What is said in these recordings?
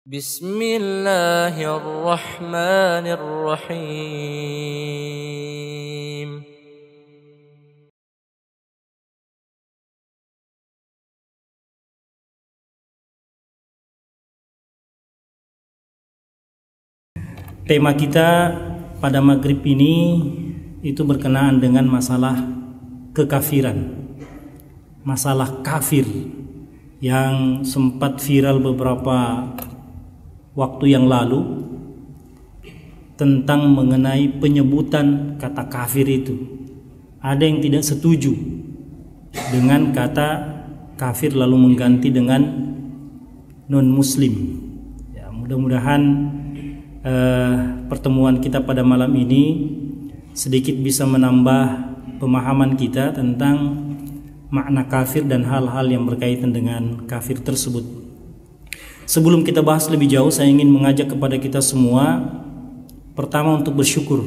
Bismillahirrahmanirrahim. Tema kita pada maghrib ini itu berkenaan dengan masalah kekafiran, masalah kafir yang sempat viral beberapa waktu yang lalu tentang mengenai penyebutan kata kafir itu. Ada yang tidak setuju dengan kata kafir lalu mengganti dengan non muslim. Ya, mudah-mudahan pertemuan kita pada malam ini sedikit bisa menambah pemahaman kita tentang makna kafir dan hal-hal yang berkaitan dengan kafir tersebut. Sebelum kita bahas lebih jauh, saya ingin mengajak kepada kita semua pertama untuk bersyukur.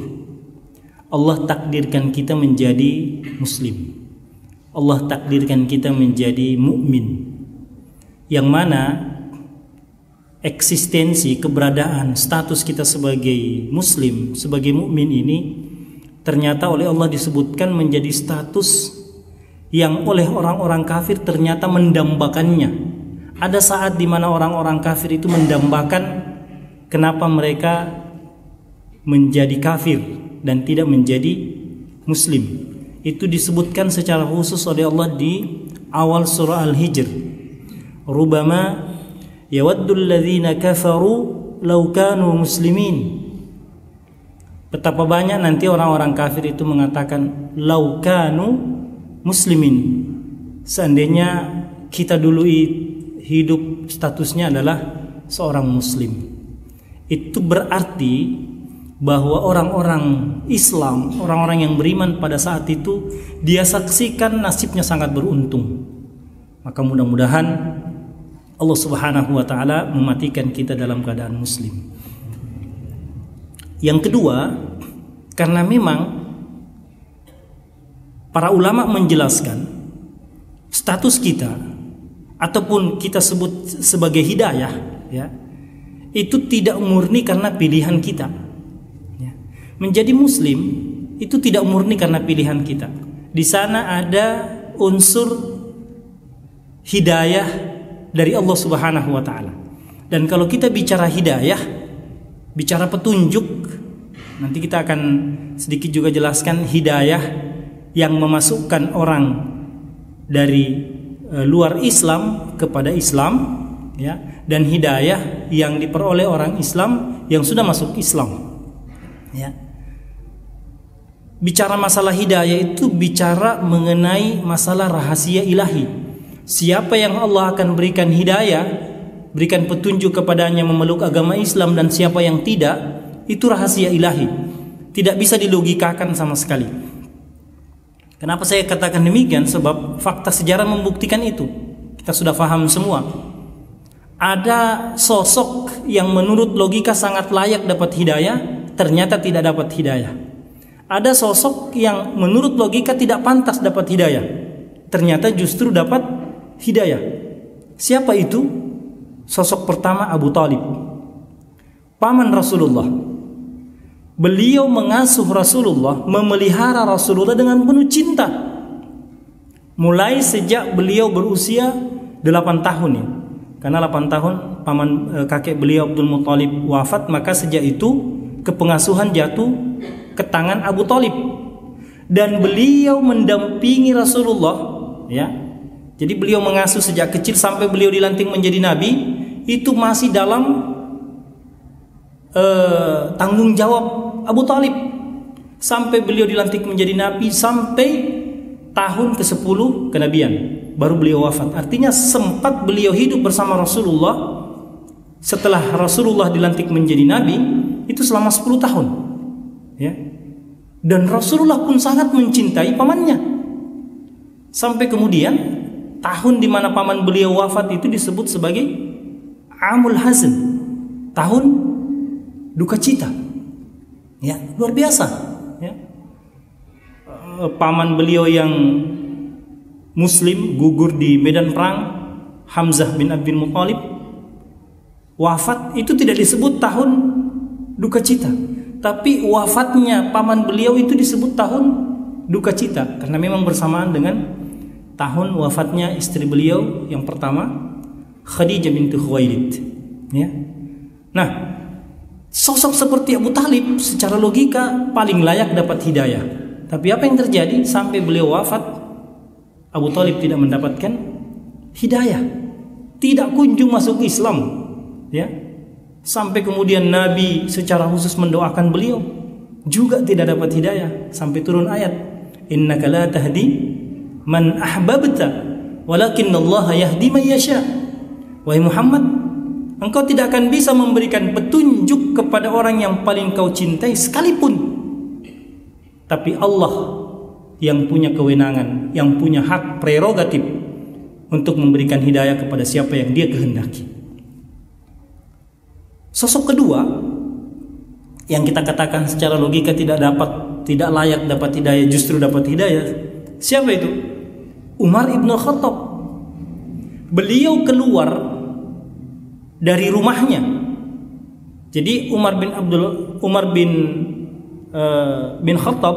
Allah takdirkan kita menjadi muslim. Allah takdirkan kita menjadi mukmin. Yang mana eksistensi, keberadaan, status kita sebagai muslim, sebagai mukmin ini ternyata oleh Allah disebutkan menjadi status yang oleh orang-orang kafir ternyata mendambakannya. Ada saat di mana orang-orang kafir itu mendambakan kenapa mereka menjadi kafir dan tidak menjadi muslim. Itu disebutkan secara khusus oleh Allah di awal surah Al-Hijr. Rubama yawaddul ladzina kafaru law kanu muslimin. Betapa banyak nanti orang-orang kafir itu mengatakan law kanu muslimin. Seandainya kita dulu hidup statusnya adalah seorang muslim. Itu berarti bahwa orang-orang Islam, orang-orang yang beriman pada saat itu dia saksikan nasibnya sangat beruntung. Maka mudah-mudahan Allah Subhanahu wa taala mematikan kita dalam keadaan muslim. Yang kedua, karena memang para ulama menjelaskan status kita ataupun kita sebut sebagai hidayah, ya, itu tidak murni karena pilihan kita. Ya. Menjadi muslim itu tidak murni karena pilihan kita. Di sana ada unsur hidayah dari Allah Subhanahu wa taala. Dan kalau kita bicara hidayah, bicara petunjuk, nanti kita akan sedikit juga jelaskan hidayah yang memasukkan orang dari luar Islam kepada Islam, ya, dan hidayah yang diperoleh orang Islam yang sudah masuk Islam. Ya. Bicara masalah hidayah itu bicara mengenai masalah rahasia ilahi. Siapa yang Allah akan berikan hidayah, berikan petunjuk kepadanya memeluk agama Islam dan siapa yang tidak, itu rahasia ilahi. Tidak bisa dilogikakan sama sekali. Kenapa saya katakan demikian? Sebab fakta sejarah membuktikan itu. Kita sudah paham semua. Ada sosok yang menurut logika sangat layak dapat hidayah, ternyata tidak dapat hidayah. Ada sosok yang menurut logika tidak pantas dapat hidayah, ternyata justru dapat hidayah. Siapa itu? Sosok pertama Abu Talib, paman Rasulullah. Beliau mengasuh Rasulullah, memelihara Rasulullah dengan penuh cinta. Mulai sejak beliau berusia 8 tahun ya. Karena 8 tahun paman kakek beliau Abdul Muthalib wafat, maka sejak itu kepengasuhan jatuh ke tangan Abu Talib. Dan beliau mendampingi Rasulullah, ya. Jadi beliau mengasuh sejak kecil sampai beliau dilantik menjadi nabi, itu masih dalam tanggung jawab Abu Talib. Sampai beliau dilantik menjadi nabi sampai tahun ke-10 kenabian, baru beliau wafat. Artinya sempat beliau hidup bersama Rasulullah setelah Rasulullah dilantik menjadi nabi itu selama 10 tahun. Ya. Dan Rasulullah pun sangat mencintai pamannya. Sampai kemudian tahun di mana paman beliau wafat itu disebut sebagai Amul Hazn, tahun duka cita. Ya, luar biasa. Ya. Paman beliau yang Muslim gugur di medan perang, Hamzah bin Abdul Muthalib, Wafat itu tidak disebut tahun duka cita, tapi wafatnya paman beliau itu disebut tahun duka cita karena memang bersamaan dengan tahun wafatnya istri beliau yang pertama, Khadijah binti Khuwailid. Ya. Nah, sosok seperti Abu Talib secara logika paling layak dapat hidayah. Tapi apa yang terjadi sampai beliau wafat, Abu Talib tidak mendapatkan hidayah, tidak kunjung masuk Islam. Ya, sampai kemudian Nabi secara khusus mendoakan beliau juga tidak dapat hidayah sampai turun ayat innaka la tahdi man ahbabta walakinallaha yahdi man yasha. Wahai Muhammad, engkau tidak akan bisa memberikan petunjuk kepada orang yang paling kau cintai sekalipun, tapi Allah yang punya kewenangan, yang punya hak prerogatif untuk memberikan hidayah kepada siapa yang Dia kehendaki. Sosok kedua yang kita katakan secara logika tidak layak dapat hidayah, justru dapat hidayah. Siapa itu? Umar ibn Khattab. Beliau keluar dari rumahnya. Jadi Umar bin Khattab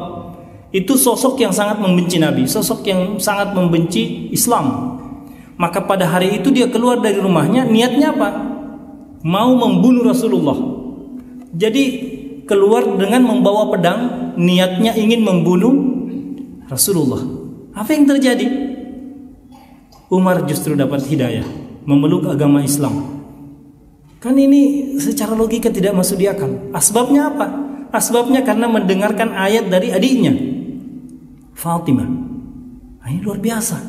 itu sosok yang sangat membenci Nabi, sosok yang sangat membenci Islam. Maka pada hari itu dia keluar dari rumahnya, niatnya apa? Mau membunuh Rasulullah. Jadi keluar dengan membawa pedang, niatnya ingin membunuh Rasulullah. Apa yang terjadi? Umar justru dapat hidayah, memeluk agama Islam. Kan ini secara logika tidak masuk di akal. Asbabnya apa? Asbabnya karena mendengarkan ayat dari adiknya Fatimah. Ini luar biasa.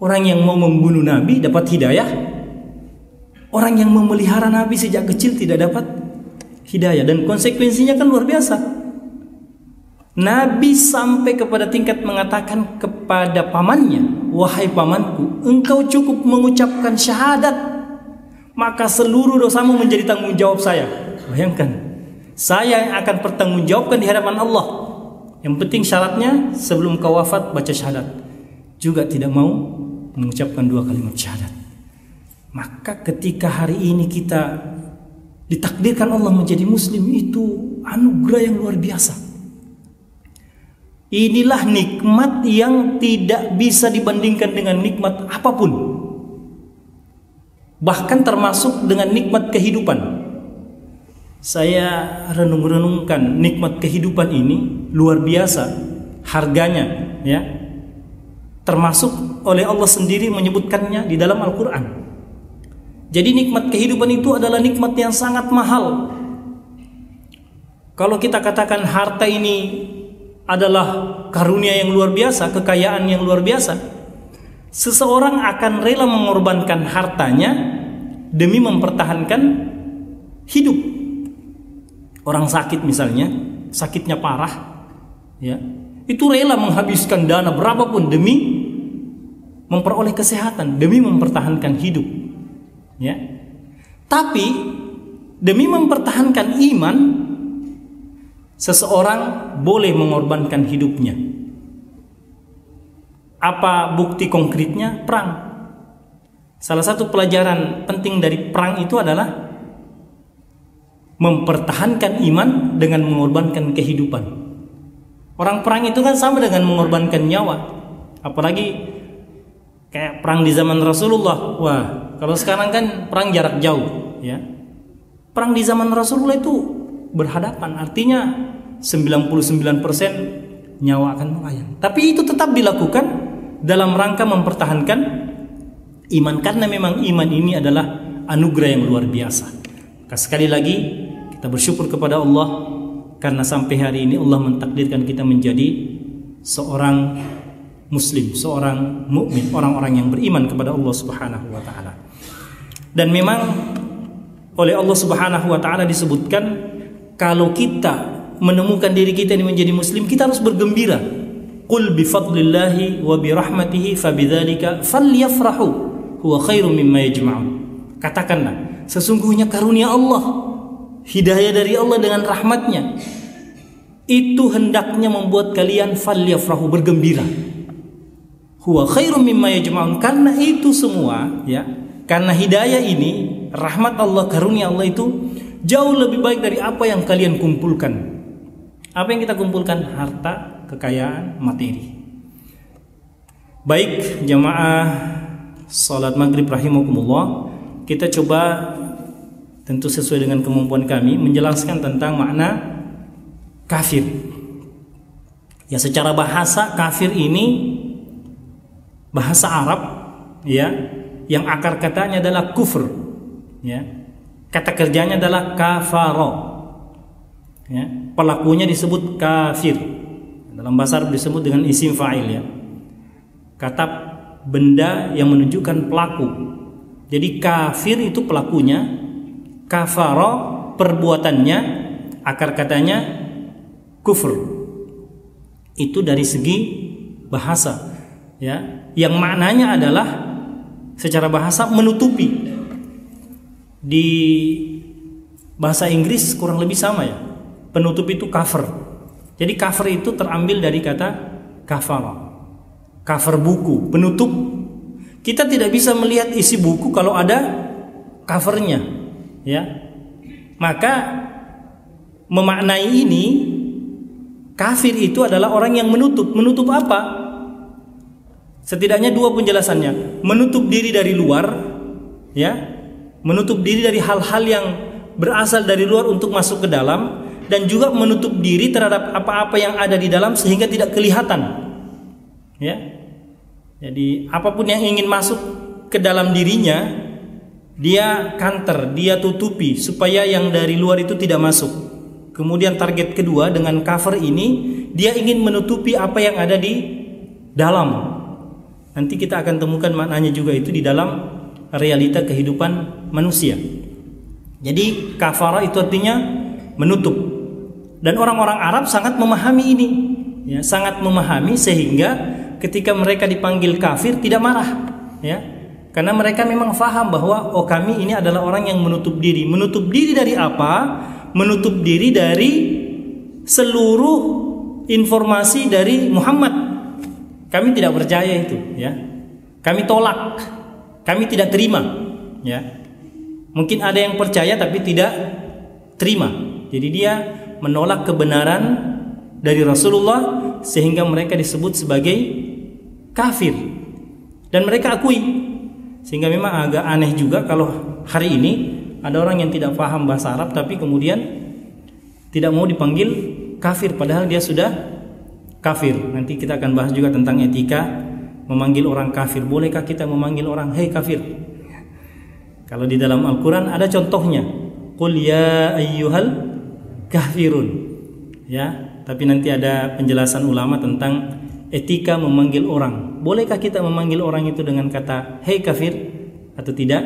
Orang yang mau membunuh Nabi dapat hidayah. Orang yang memelihara Nabi sejak kecil tidak dapat hidayah. Dan konsekuensinya kan luar biasa. Nabi sampai kepada tingkat mengatakan kepada pamannya, wahai pamanku, engkau cukup mengucapkan syahadat, maka seluruh dosamu menjadi tanggung jawab saya. Bayangkan, saya yang akan bertanggungjawabkan di hadapan Allah. Yang penting syaratnya sebelum kau wafat baca syahadat. Juga tidak mau mengucapkan 2 kalimat syahadat. Maka ketika hari ini kita ditakdirkan Allah menjadi muslim, itu anugerah yang luar biasa. Inilah nikmat yang tidak bisa dibandingkan dengan nikmat apapun. Bahkan termasuk dengan nikmat kehidupan. Saya renung-renungkan nikmat kehidupan ini luar biasa harganya, ya. Termasuk oleh Allah sendiri menyebutkannya di dalam Al-Qur'an. Jadi nikmat kehidupan itu adalah nikmat yang sangat mahal. Kalau kita katakan harta ini adalah karunia yang luar biasa, kekayaan yang luar biasa, seseorang akan rela mengorbankan hartanya demi mempertahankan hidup. Orang sakit misalnya, sakitnya parah, ya, itu rela menghabiskan dana berapapun demi memperoleh kesehatan, demi mempertahankan hidup. Ya. Tapi demi mempertahankan iman, seseorang boleh mengorbankan hidupnya. Apa bukti konkretnya? Perang. Salah satu pelajaran penting dari perang itu adalah mempertahankan iman dengan mengorbankan kehidupan. Orang perang itu kan sama dengan mengorbankan nyawa. Apalagi kayak perang di zaman Rasulullah. Wah, kalau sekarang kan perang jarak jauh, ya. Perang di zaman Rasulullah itu berhadapan, artinya 99% nyawa akan melayang. Tapi itu tetap dilakukan dalam rangka mempertahankan iman, karena memang iman ini adalah anugerah yang luar biasa. Maka sekali lagi kita bersyukur kepada Allah karena sampai hari ini Allah mentakdirkan kita menjadi seorang muslim, seorang mukmin, orang-orang yang beriman kepada Allah Subhanahu wa taala. Dan memang oleh Allah Subhanahu wa taala disebutkan kalau kita menemukan diri kita ini menjadi muslim, kita harus bergembira. Qul bi fadlillahi wa bi rahmatihi fabidzalika falyafrahu huwa khairum mimma yajma'un. Katakanlah, sesungguhnya karunia Allah, hidayah dari Allah dengan rahmatnya, itu hendaknya membuat kalian falyafrahu, bergembira. Huwa khairum mimma yajma'un, karena itu semua, ya, karena hidayah ini rahmat Allah, karunia Allah itu jauh lebih baik dari apa yang kalian kumpulkan. Apa yang kita kumpulkan? Harta, kekayaan, materi. Baik jamaah salat maghrib rahimakumullah, kita coba tentu sesuai dengan kemampuan kami menjelaskan tentang makna kafir. Ya, secara bahasa kafir ini bahasa Arab, ya, yang akar katanya adalah kufur, ya. Kata kerjanya adalah kafaro, ya. Pelakunya disebut kafir. Dalam bahasa Arab disebut dengan isim fa'il, ya. Kata benda yang menunjukkan pelaku. Jadi kafir itu pelakunya, kafaro perbuatannya, akar katanya kufur. Itu dari segi bahasa, ya, yang maknanya adalah secara bahasa menutupi. Di bahasa Inggris kurang lebih sama, ya. Penutup itu cover. Jadi cover itu terambil dari kata kafara. Cover buku, penutup. Kita tidak bisa melihat isi buku kalau ada covernya, ya. Maka memaknai ini, kafir itu adalah orang yang menutup. Menutup apa? Setidaknya dua penjelasannya. Menutup diri dari luar, ya. Menutup diri dari hal-hal yang berasal dari luar untuk masuk ke dalam, dan juga menutup diri terhadap apa-apa yang ada di dalam sehingga tidak kelihatan, ya. Jadi apapun yang ingin masuk ke dalam dirinya, dia counter, dia tutupi supaya yang dari luar itu tidak masuk. Kemudian target kedua dengan cover ini, dia ingin menutupi apa yang ada di dalam. Nanti kita akan temukan maknanya juga itu di dalam realita kehidupan manusia. Jadi kafara itu artinya menutup. Dan orang-orang Arab sangat memahami ini, ya, sangat memahami sehingga ketika mereka dipanggil kafir tidak marah, ya. Karena mereka memang faham bahwa oh, kami ini adalah orang yang menutup diri. Menutup diri dari apa? Menutup diri dari seluruh informasi dari Muhammad. Kami tidak percaya itu, ya. Kami tolak. Kami tidak terima, ya. Mungkin ada yang percaya tapi tidak terima. Jadi dia menolak kebenaran dari Rasulullah sehingga mereka disebut sebagai kafir. Dan mereka akui. Sehingga memang agak aneh juga kalau hari ini ada orang yang tidak paham bahasa Arab tapi kemudian tidak mau dipanggil kafir padahal dia sudah kafir. Nanti kita akan bahas juga tentang etika memanggil orang kafir. Bolehkah kita memanggil orang hei kafir? Kalau di dalam Al-Quran ada contohnya, qul ya ayyuhal kafirun, ya. Tapi nanti ada penjelasan ulama tentang etika memanggil orang. Bolehkah kita memanggil orang itu dengan kata hei kafir atau tidak?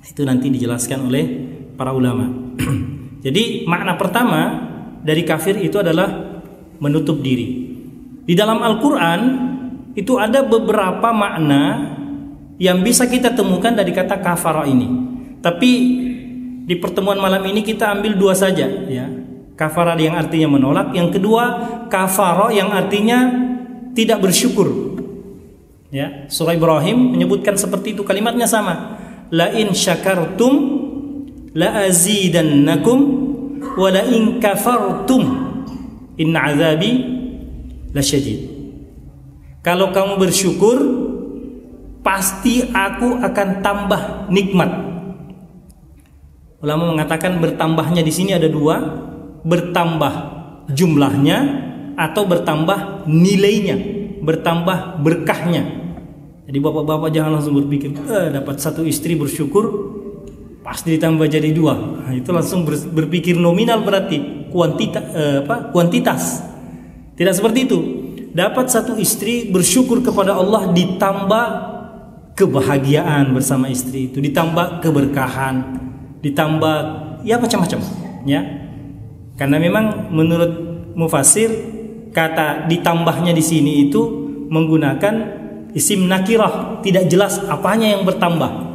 Itu nanti dijelaskan oleh para ulama. Jadi makna pertama dari kafir itu adalah menutup diri. Di dalam Al-Quran itu ada beberapa makna yang bisa kita temukan dari kata kafara ini. Tapi di pertemuan malam ini kita ambil dua saja, ya. Kafara yang artinya menolak, yang kedua kafara yang artinya tidak bersyukur, ya. Surah Ibrahim menyebutkan seperti itu, kalimatnya sama. La in syakartum la azidannakum wa la in kafartum inna azabi lasyadid. Kalau kamu bersyukur, pasti aku akan tambah nikmat. Ulama mengatakan bertambahnya di sini ada dua, bertambah jumlahnya atau bertambah nilainya, bertambah berkahnya. Jadi bapak-bapak jangan langsung berpikir dapat satu istri bersyukur pasti ditambah jadi dua. Nah, itu langsung berpikir nominal berarti kuantitas. Tidak seperti itu. Dapat satu istri bersyukur kepada Allah ditambah kebahagiaan bersama istri itu, ditambah keberkahan, ditambah ya macam-macam, ya. Karena memang menurut mufassir kata ditambahnya di sini itu menggunakan isim nakirah, tidak jelas apanya yang bertambah.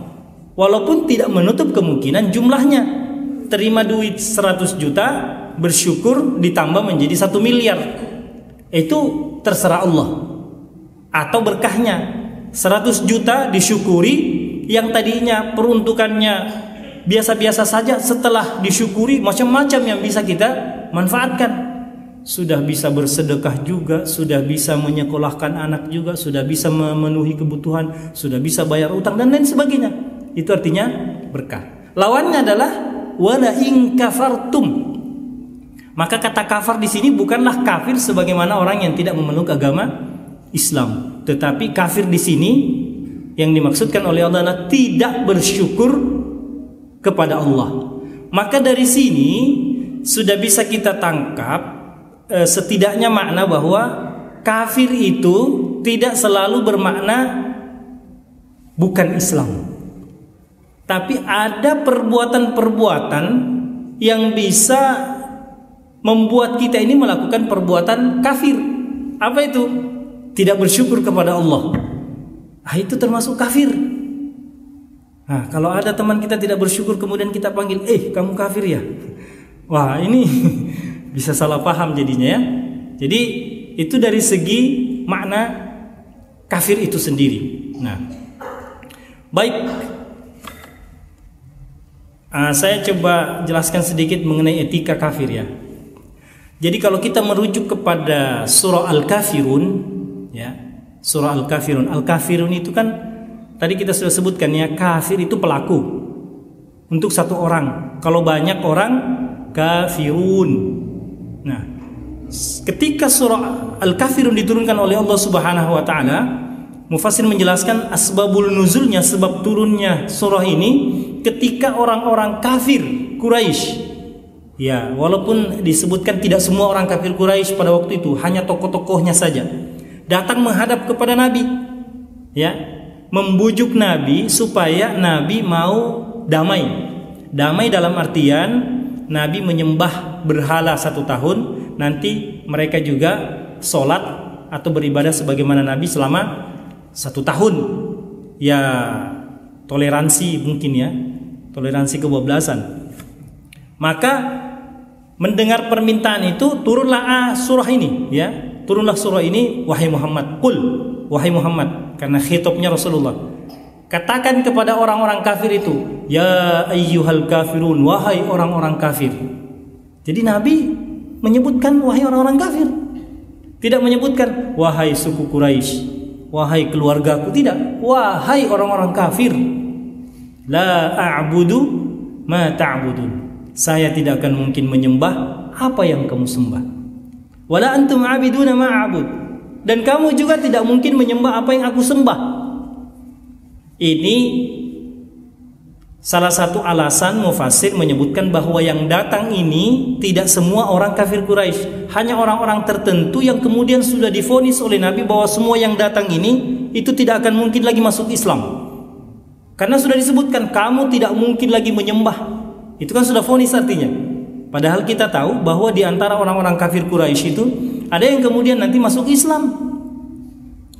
Walaupun tidak menutup kemungkinan jumlahnya. Terima duit 100 juta, bersyukur ditambah menjadi 1 miliar. Itu terserah Allah. Atau berkahnya 100 juta disyukuri, yang tadinya peruntukannya biasa-biasa saja, setelah disyukuri macam-macam yang bisa kita manfaatkan. Sudah bisa bersedekah juga, sudah bisa menyekolahkan anak juga, sudah bisa memenuhi kebutuhan, sudah bisa bayar utang dan lain sebagainya. Itu artinya berkah. Lawannya adalah wala in kafartum. Maka kata kafar di sini bukanlah kafir sebagaimana orang yang tidak memeluk agama Islam, tetapi kafir di sini yang dimaksudkan oleh Allah adalah tidak bersyukur kepada Allah. Maka dari sini sudah bisa kita tangkap setidaknya makna bahwa kafir itu tidak selalu bermakna bukan Islam, tapi ada perbuatan-perbuatan yang bisa membuat kita ini melakukan perbuatan kafir. Apa itu? Tidak bersyukur kepada Allah. Itu termasuk kafir. Nah, kalau ada teman kita tidak bersyukur kemudian kita panggil, kamu kafir ya? Wah, ini bisa salah paham jadinya ya. Jadi itu dari segi makna kafir itu sendiri. Nah, baik. Saya coba jelaskan sedikit mengenai etika kafir ya. Jadi kalau kita merujuk kepada surah Al-Kafirun ya, surah Al-Kafirun. Al-Kafirun itu kan tadi kita sudah sebutkan ya, kafir itu pelaku untuk satu orang. Kalau banyak orang, kafirun. Nah, ketika surah Al-Kafirun diturunkan oleh Allah Subhanahu wa taala, mufassir menjelaskan asbabul nuzulnya, sebab turunnya surah ini ketika orang-orang kafir Quraisy. Ya, walaupun disebutkan tidak semua orang kafir Quraisy pada waktu itu, hanya tokoh-tokohnya saja datang menghadap kepada Nabi. Ya, membujuk Nabi supaya Nabi mau damai. Damai dalam artian Nabi menyembah berhala 1 tahun, nanti mereka juga sholat atau beribadah sebagaimana Nabi selama 1 tahun. Ya, toleransi mungkin ya, toleransi kebablasan. Maka mendengar permintaan itu turunlah surah ini ya, turunlah surah ini, wahai Muhammad, qul, wahai Muhammad, karena khitabnya Rasulullah. Katakan kepada orang-orang kafir itu, ya ayyuhal kafirun, wahai orang-orang kafir. Jadi Nabi menyebutkan wahai orang-orang kafir, tidak menyebutkan wahai suku Quraisy, wahai keluargaku, tidak, wahai orang-orang kafir. La a'budu ma ta'budun, saya tidak akan mungkin menyembah apa yang kamu sembah. Wala antum 'abiduna ma a'bud, dan kamu juga tidak mungkin menyembah apa yang aku sembah. Ini salah satu alasan mufassir menyebutkan bahwa yang datang ini tidak semua orang kafir Quraisy, hanya orang-orang tertentu yang kemudian sudah divonis oleh Nabi bahwa semua yang datang ini itu tidak akan mungkin lagi masuk Islam. Karena sudah disebutkan kamu tidak mungkin lagi menyembah. Itu kan sudah vonis artinya. Padahal kita tahu bahwa di antara orang-orang kafir Quraisy itu ada yang kemudian nanti masuk Islam.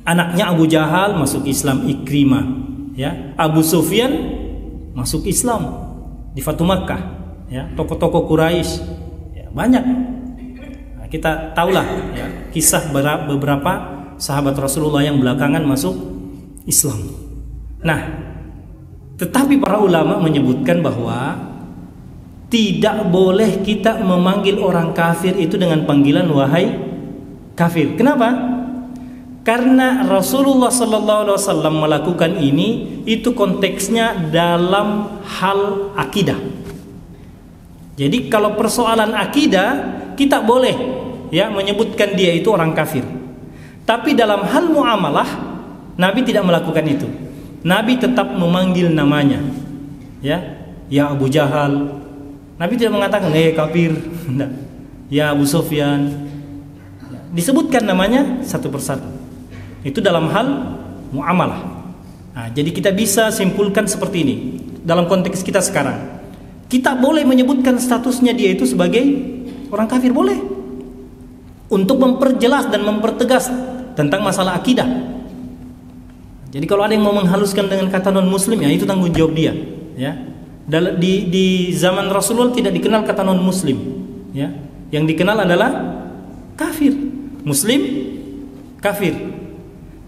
Anaknya Abu Jahal masuk Islam, Ikrimah, ya. Abu Sufyan masuk Islam di Fatu Makkah, ya. Tokoh-tokoh Quraisy, ya, banyak. Nah, kita tahulah ya, kisah beberapa sahabat Rasulullah yang belakangan masuk Islam. Nah, tetapi para ulama menyebutkan bahwa tidak boleh kita memanggil orang kafir itu dengan panggilan wahai kafir. Kenapa? Karena Rasulullah SAW melakukan ini, itu konteksnya dalam hal akidah. Jadi kalau persoalan akidah kita boleh ya menyebutkan dia itu orang kafir. Tapi dalam hal muamalah Nabi tidak melakukan itu. Nabi tetap memanggil namanya. Ya Abu Jahal. Nabi tidak mengatakan kafir. Tidak. Ya Abu Sufyan. Disebutkan namanya satu persatu. Itu dalam hal muamalah. Nah, jadi kita bisa simpulkan seperti ini dalam konteks kita sekarang. Kita boleh menyebutkan statusnya dia itu sebagai orang kafir, boleh, untuk memperjelas dan mempertegas tentang masalah akidah. Jadi kalau ada yang mau menghaluskan dengan kata non muslim, ya itu tanggung jawab dia. Ya, di zaman Rasulullah tidak dikenal kata non muslim. Ya, yang dikenal adalah kafir, muslim, kafir.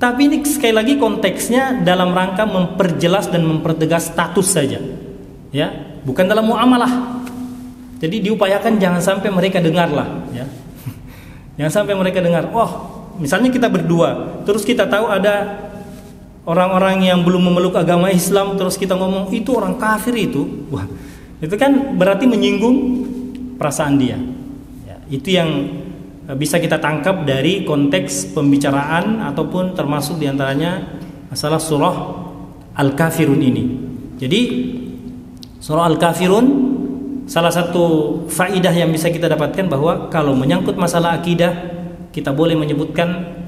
Tapi ini sekali lagi konteksnya dalam rangka memperjelas dan mempertegas status saja. Ya, bukan dalam muamalah. Jadi diupayakan jangan sampai mereka dengarlah, ya. Jangan sampai mereka dengar. Oh, misalnya kita berdua, terus kita tahu ada orang-orang yang belum memeluk agama Islam, terus kita ngomong itu orang kafir itu. Wah, itu kan berarti menyinggung perasaan dia. Ya, itu yang bisa kita tangkap dari konteks pembicaraan ataupun termasuk diantaranya masalah surah Al-Kafirun ini. Jadi surah Al-Kafirun, salah satu faidah yang bisa kita dapatkan bahwa kalau menyangkut masalah akidah kita boleh menyebutkan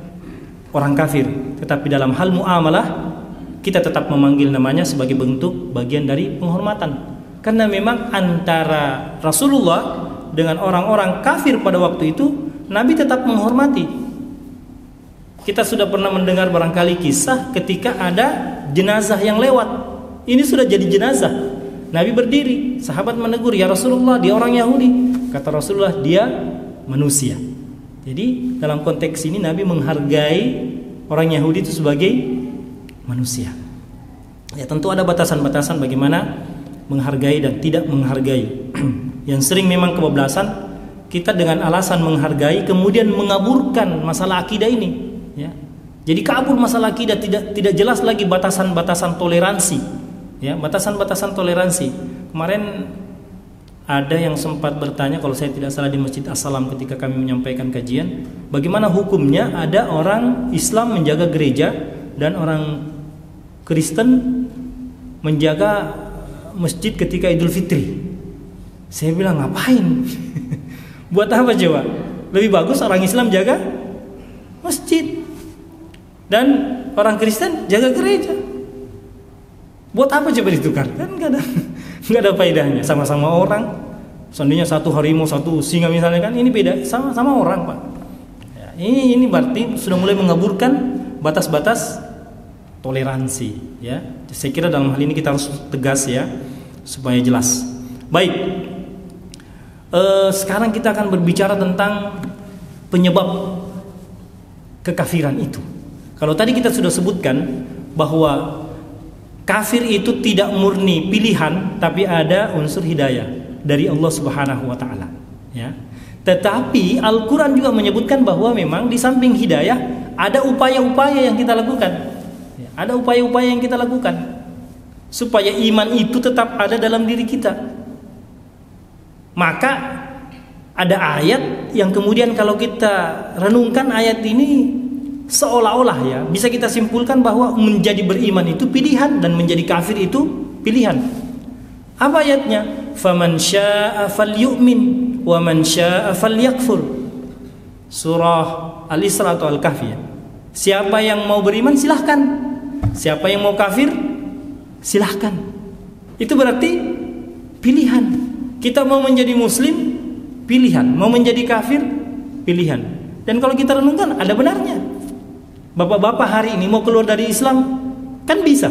orang kafir, tetapi dalam hal muamalah kita tetap memanggil namanya sebagai bentuk bagian dari penghormatan. Karena memang antara Rasulullah dengan orang-orang kafir pada waktu itu Nabi tetap menghormati. Kita sudah pernah mendengar barangkali kisah ketika ada jenazah yang lewat. Ini sudah jadi jenazah. Nabi berdiri, sahabat menegur, "Ya Rasulullah, dia orang Yahudi." Kata Rasulullah, "Dia manusia." Jadi dalam konteks ini Nabi menghargai orang Yahudi itu sebagai manusia. Ya, tentu ada batasan-batasan bagaimana menghargai dan tidak menghargai. Yang sering memang kebablasan kita dengan alasan menghargai kemudian mengaburkan masalah akidah ini, ya. Jadi kabur masalah akidah, tidak jelas lagi batasan-batasan toleransi, ya, batasan-batasan toleransi. Kemarin ada yang sempat bertanya, kalau saya tidak salah di Masjid As-Salam ketika kami menyampaikan kajian, bagaimana hukumnya ada orang Islam menjaga gereja dan orang Kristen menjaga masjid ketika Idul Fitri. Saya bilang, ngapain? Buat apa coba? Lebih bagus orang Islam jaga masjid dan orang Kristen jaga gereja. Buat apa coba ditukar? Kan nggak ada faedahnya. Sama-sama orang. Seandainya satu harimau, satu singa misalnya, kan ini beda. Sama orang, Pak. Ya, ini berarti sudah mulai mengaburkan batas-batas toleransi. Ya, saya kira dalam hal ini kita harus tegas ya supaya jelas. Baik. Sekarang kita akan berbicara tentang penyebab kekafiran itu. Kalau tadi kita sudah sebutkan bahwa kafir itu tidak murni pilihan, tapi ada unsur hidayah dari Allah Subhanahu wa taala, ya. Tetapi Al-Qur'an juga menyebutkan bahwa memang di samping hidayah ada upaya-upaya yang kita lakukan. Ya, ada upaya-upaya yang kita lakukan supaya iman itu tetap ada dalam diri kita. Maka ada ayat yang kemudian kalau kita renungkan ayat ini seolah-olah ya bisa kita simpulkan bahwa menjadi beriman itu pilihan dan menjadi kafir itu pilihan. Apa ayatnya? Faman syaa'a falyu'min wa man syaa'a falyakfur. Surah Al-Isra atau Al-Kahfi. Siapa yang mau beriman silahkan, siapa yang mau kafir silahkan. Itu berarti pilihan. Kita mau menjadi muslim pilihan, mau menjadi kafir pilihan. Dan kalau kita renungkan ada benarnya. Bapak-bapak hari ini mau keluar dari Islam kan bisa.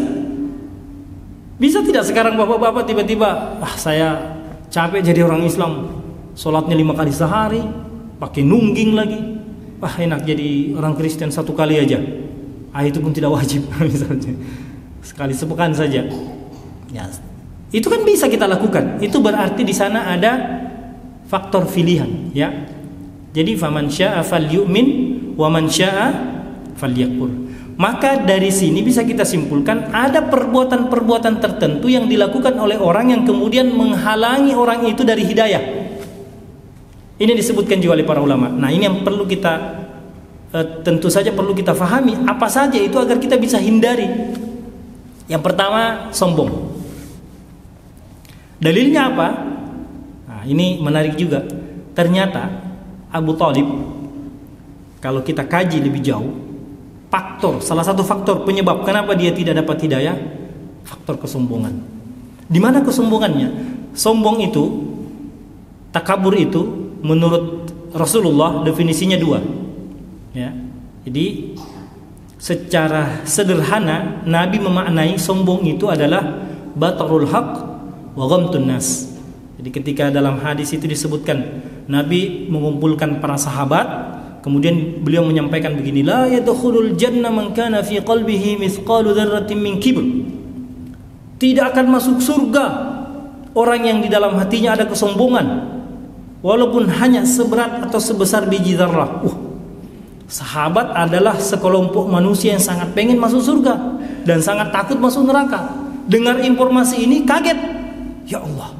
Bisa tidak sekarang bapak-bapak tiba-tiba, saya capek jadi orang Islam, sholatnya 5 kali sehari, pakai nungging lagi, enak jadi orang Kristen 1 kali aja, itu pun tidak wajib misalnya, sekali sepekan saja. Ya, itu kan bisa kita lakukan. Itu berarti di sana ada faktor pilihan, ya. Jadi faman syaa'a falyu'min wa man syaa'a falyakfur. Maka dari sini bisa kita simpulkan ada perbuatan-perbuatan tertentu yang dilakukan oleh orang yang kemudian menghalangi orang itu dari hidayah. Ini disebutkan juga oleh para ulama. Nah, ini yang perlu kita tentu saja perlu kita fahami apa saja itu agar kita bisa hindari. Yang pertama, sombong. Dalilnya apa? Nah, ini menarik juga. Ternyata Abu Thalib, kalau kita kaji lebih jauh, salah satu faktor penyebab kenapa dia tidak dapat hidayah, faktor kesombongan. Di mana kesombongannya? Sombong itu, takabur itu, menurut Rasulullah definisinya 2. Ya, jadi secara sederhana Nabi memaknai sombong itu adalah batarul haq wa ghamtun nas. Jadi ketika dalam hadis itu disebutkan Nabi mengumpulkan para sahabat, kemudian beliau menyampaikan begini, la yadkhulul jannah man kana fi qalbihi mithqalu dzarratin min kibr. Tidak akan masuk surga orang yang di dalam hatinya ada kesombongan, walaupun hanya seberat atau sebesar biji zarrah. Sahabat adalah sekelompok manusia yang sangat pengen masuk surga dan sangat takut masuk neraka. Dengar informasi ini kaget. Ya Allah,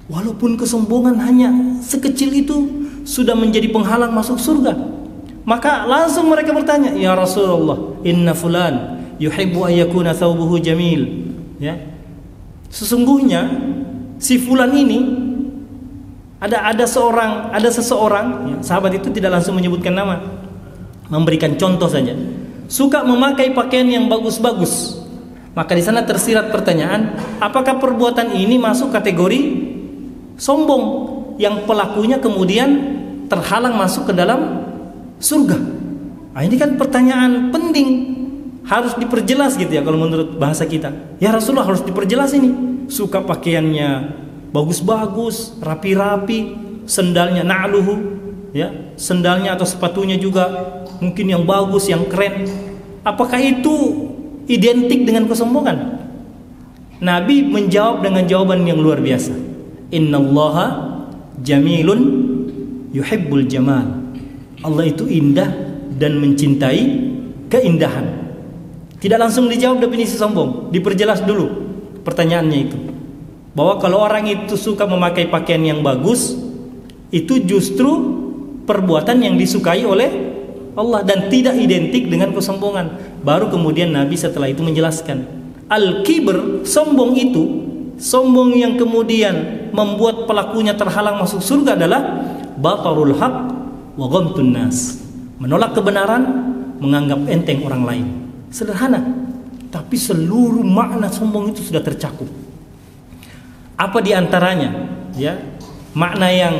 walaupun kesombongan hanya sekecil itu sudah menjadi penghalang masuk surga. Maka langsung mereka bertanya, ya Rasulullah, inna fulan yuhibbu ayyakuna thawbuhu jamil. Ya, sesungguhnya si fulan ini ada seseorang, ya, sahabat itu tidak langsung menyebutkan nama, memberikan contoh saja, suka memakai pakaian yang bagus-bagus. Maka di sana tersirat pertanyaan, apakah perbuatan ini masuk kategori sombong yang pelakunya kemudian terhalang masuk ke dalam surga? Nah, ini kan pertanyaan penting, harus diperjelas gitu ya kalau menurut bahasa kita. Ya Rasulullah, harus diperjelas ini. Suka pakaiannya bagus-bagus, rapi-rapi, sendalnya na'luhu, ya, sendalnya atau sepatunya juga mungkin yang bagus, yang keren. Apakah itu identik dengan kesombongan? Nabi menjawab dengan jawaban yang luar biasa. Innallaha jamilun yuhibbul jamal. Allah itu indah dan mencintai keindahan. Tidak langsung dijawab definisi sombong, diperjelas dulu pertanyaannya itu. Bahwa kalau orang itu suka memakai pakaian yang bagus, itu justru perbuatan yang disukai oleh Allah dan tidak identik dengan kesombongan. Baru kemudian Nabi setelah itu menjelaskan, al-kibr, sombong itu, sombong yang kemudian membuat pelakunya terhalang masuk surga adalah batarul haq wa ghamtun nas, menolak kebenaran, menganggap enteng orang lain. Sederhana, tapi seluruh makna sombong itu sudah tercakup. Apa di antaranya? Ya, makna yang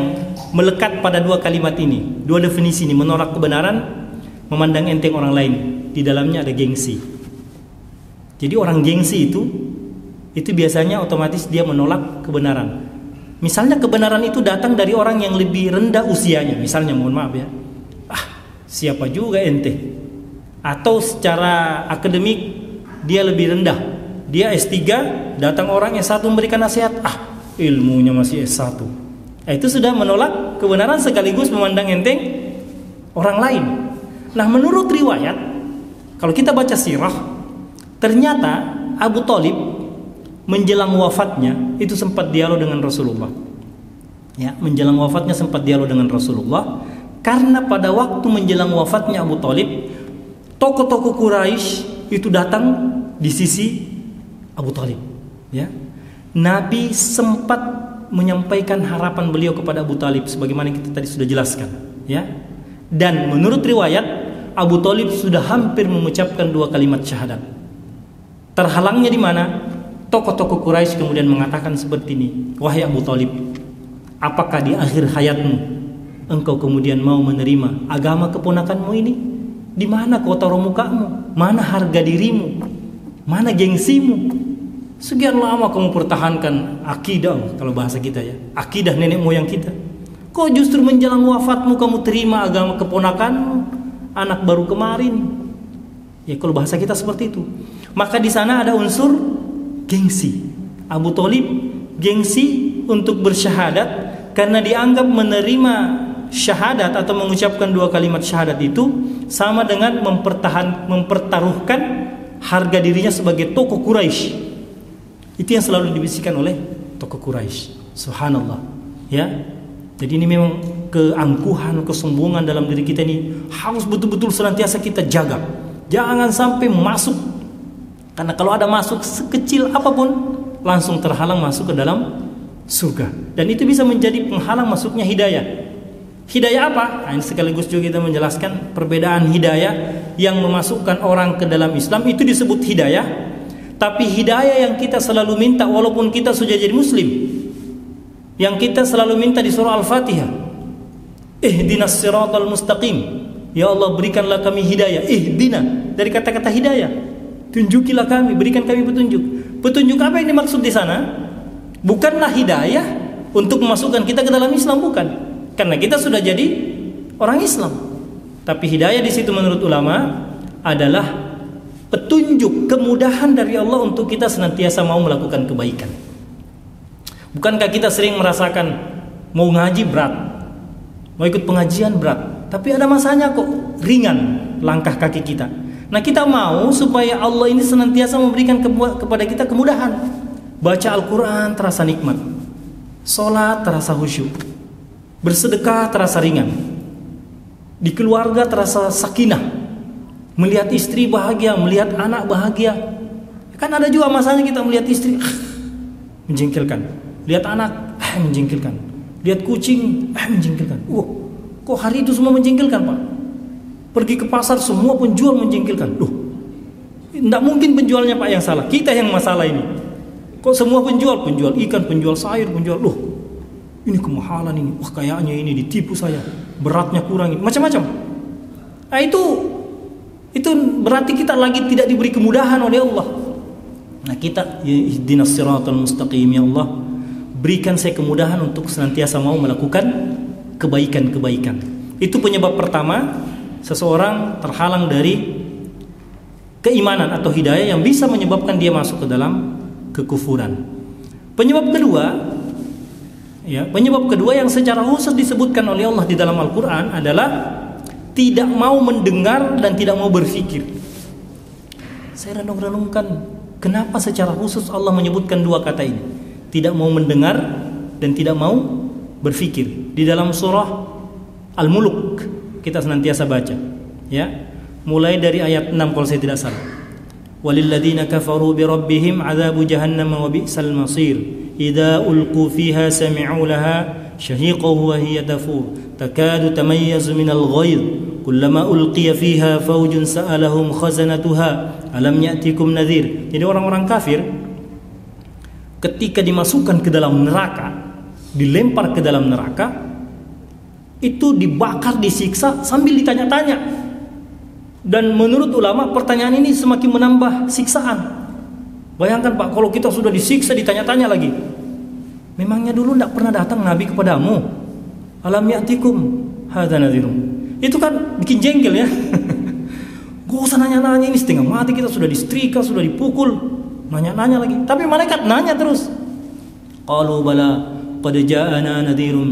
melekat pada dua kalimat ini, dua definisi ini, menolak kebenaran, memandang enteng orang lain. Di dalamnya ada gengsi. Jadi orang gengsi itu biasanya otomatis dia menolak kebenaran. Misalnya kebenaran itu datang dari orang yang lebih rendah usianya. Misalnya, mohon maaf ya, siapa juga ente? Atau secara akademik dia lebih rendah, dia S3, datang orang S1 memberikan nasihat, ilmunya masih S1. Itu sudah menolak kebenaran sekaligus memandang enteng orang lain. Nah, menurut riwayat, kalau kita baca sirah, ternyata Abu Thalib menjelang wafatnya itu sempat dialog dengan Rasulullah. Ya, menjelang wafatnya sempat dialog dengan Rasulullah, karena pada waktu menjelang wafatnya Abu Thalib, tokoh-tokoh Quraisy itu datang di sisi Abu Thalib. Ya, Nabi sempat menyampaikan harapan beliau kepada Abu Thalib, sebagaimana kita tadi sudah jelaskan. Ya, dan menurut riwayat Abu Thalib sudah hampir mengucapkan dua kalimat syahadat. Terhalangnya di mana? Tokoh-tokoh Quraisy kemudian mengatakan seperti ini, wahai Abu Thalib, apakah di akhir hayatmu engkau kemudian mau menerima agama keponakanmu ini? Di mana kau taruh mukamu? Mana harga dirimu? Mana gengsimu? Sekian lama kamu pertahankan akidah, kalau bahasa kita ya, akidah nenek moyang kita. Kok justru menjelang wafatmu kamu terima agama keponakanmu, anak baru kemarin? Ya, kalau bahasa kita seperti itu. Maka di sana ada unsur gengsi. Abu Thalib gengsi untuk bersyahadat karena dianggap menerima syahadat atau mengucapkan dua kalimat syahadat itu sama dengan mempertaruhkan harga dirinya sebagai tokoh Quraisy. Itu yang selalu dibisikkan oleh tokoh Quraisy. Subhanallah. Ya. Jadi ini memang keangkuhan, kesombongan dalam diri kita ini harus betul-betul senantiasa kita jaga. Jangan sampai masuk. Karena kalau ada masuk sekecil apapun, langsung terhalang masuk ke dalam surga. Dan itu bisa menjadi penghalang masuknya hidayah. Hidayah apa? Nah, ini sekaligus juga kita menjelaskan perbedaan hidayah yang memasukkan orang ke dalam Islam itu disebut hidayah. Tapi hidayah yang kita selalu minta walaupun kita sudah jadi muslim, yang kita selalu minta di surah Al-Fatihah, ihdinas siratal mustaqim, ya Allah berikanlah kami hidayah. Ihdina dari kata-kata hidayah, tunjukilah kami, berikan kami petunjuk. Petunjuk apa yang dimaksud di sana? Bukanlah hidayah untuk memasukkan kita ke dalam Islam, bukan, karena kita sudah jadi orang Islam. Tapi hidayah di situ menurut ulama adalah petunjuk, kemudahan dari Allah untuk kita senantiasa mau melakukan kebaikan. Bukankah kita sering merasakan mau ngaji berat, mau ikut pengajian berat, tapi ada masanya kok ringan langkah kaki kita. Nah, kita mau supaya Allah ini senantiasa memberikan kepada kita kemudahan. Baca Al-Quran terasa nikmat, sholat terasa khusyuk, bersedekah terasa ringan, di keluarga terasa sakinah, melihat istri bahagia, melihat anak bahagia. Kan ada juga masanya kita melihat istri menjengkelkan, lihat anak menjengkelkan, lihat kucing menjengkelkan. Kok hari itu semua menjengkelkan, Pak? Pergi ke pasar semua penjual menjengkelkan. Tidak mungkin penjualnya Pak yang salah, kita yang masalah ini. Kok semua penjual ikan, penjual sayur, penjual ini kemahalan ini, kayaknya ini ditipu saya, beratnya kurang, macam-macam. Nah, itu berarti kita lagi tidak diberi kemudahan oleh Allah. Nah, kita ihdinas siratal mustaqim, ya Allah, berikan saya kemudahan untuk senantiasa mau melakukan kebaikan-kebaikan. Itu penyebab pertama seseorang terhalang dari keimanan atau hidayah yang bisa menyebabkan dia masuk ke dalam kekufuran. Penyebab kedua yang secara khusus disebutkan oleh Allah di dalam Al-Quran adalah tidak mau mendengar dan tidak mau berfikir. Saya renung-renungkan, kenapa secara khusus Allah menyebutkan dua kata ini? Tidak mau mendengar dan tidak mau berfikir. Di dalam surah Al-Mulk kita senantiasa baca, ya, mulai dari ayat 6 kalau saya tidak salah. Walilladzina kafaru birabbihim adzabu jahannam wa bi'sal masir idza ulqu fiha sami'u laha shahiqan wa hiya tafur takadu tamayyazu minal ghayz kullama ulqiya fiha fawjun sa'alahum khazanatuha alam ya'tikum nadhir. Jadi orang-orang kafir ketika dimasukkan ke dalam neraka, dilempar ke dalam neraka, itu dibakar, disiksa sambil ditanya-tanya. Dan menurut ulama pertanyaan ini semakin menambah siksaan. Bayangkan Pak, kalau kita sudah disiksa ditanya-tanya lagi. Memangnya dulu tidak pernah datang Nabi kepadamu? Alam ya'tikum hadza nadhirum. Itu kan bikin jengkel ya. Gak usah nanya-nanya, ini setengah mati kita sudah disetrika, sudah dipukul, nanya-nanya lagi. Tapi malaikat nanya terus. Qalu bala qad ja'ana nadhirum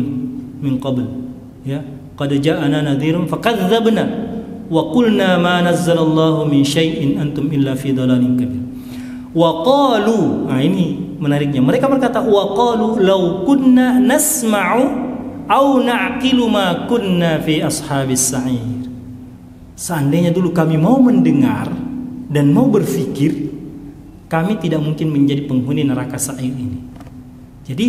min qabl. Ya, qad ja'ana nadhirum fakadzdzabna wa qulna ma nazzalallahu min syai'in antum illa fi dhalalin kabir. Wa qalu, nah ini menariknya, mereka berkata wa qalu law kunna nasma'u aw na'qilu ma kunna fi ashabis sa'ir. Seandainya dulu kami mau mendengar dan mau berfikir, kami tidak mungkin menjadi penghuni neraka sa'ir ini. Jadi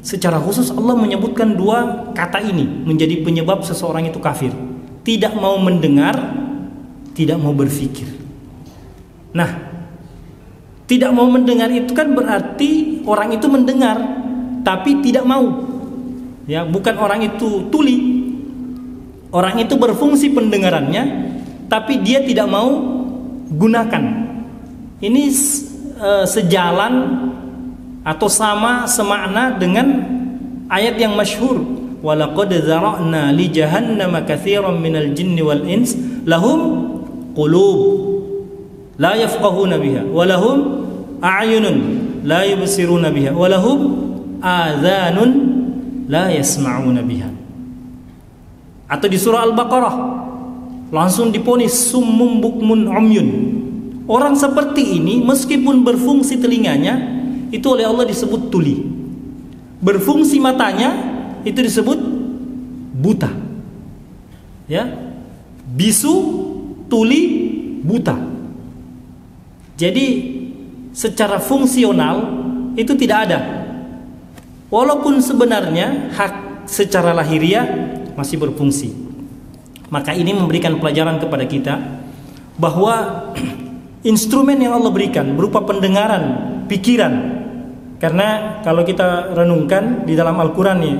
secara khusus Allah menyebutkan dua kata ini menjadi penyebab seseorang itu kafir. Tidak mau mendengar, tidak mau berfikir. Nah, tidak mau mendengar itu kan berarti orang itu mendengar tapi tidak mau. Ya, bukan orang itu tuli. Orang itu berfungsi pendengarannya tapi dia tidak mau gunakan. Ini sejalan atau sama semakna dengan ayat yang masyhur. Walaqad zara'na li jahannama katsiran minal jinni wal ins lahum qulub la yafqahuna biha wa lahum a'yunun la yubsiruna biha wa lahum adhanun la yasma'una biha. Atau di surah Al-Baqarah langsung diponis summum bukmun umyun. Orang seperti ini meskipun berfungsi telinganya itu oleh Allah disebut tuli, berfungsi matanya itu disebut buta. Ya, bisu, tuli, buta. Jadi secara fungsional itu tidak ada. Walaupun sebenarnya hak secara lahiriah masih berfungsi. Maka ini memberikan pelajaran kepada kita bahwa instrumen yang Allah berikan berupa pendengaran, pikiran. Karena kalau kita renungkan di dalam Al-Quran ini,